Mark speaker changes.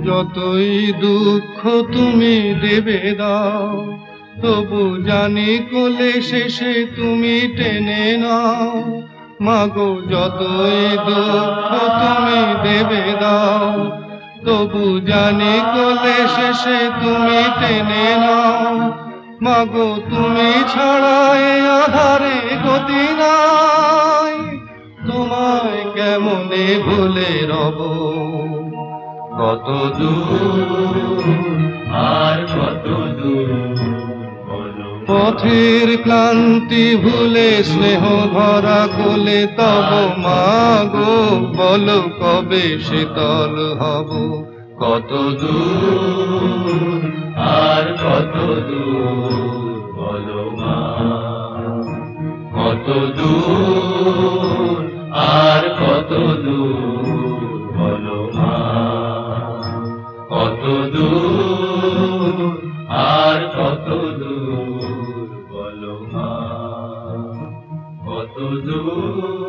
Speaker 1: যতই দুঃখ তুমি দেবে দাও, তবু জানি কোলে শেষে তুমি টেনে নাও। মাগো যতই দুঃখ তুমি দেবে দাও, তবু জানি কোলে শেষে তুমি টেনে নাও। মাগো তুমি ছাড়া এ আধারে গতি নাই, তোমায় কেমনে ভুলে রব। কত দূর
Speaker 2: আর কত দূর
Speaker 1: পথের ক্লান্তি ভুলে স্নেহ ভরা কোলে তব মাগো, বলো কবে শীতল হব।
Speaker 2: কত দূর আর কত দূর বলো মা, কত দূর আর কত দূর বলো মা, কত দূর আর কত দূর বলো মা, কত দূর।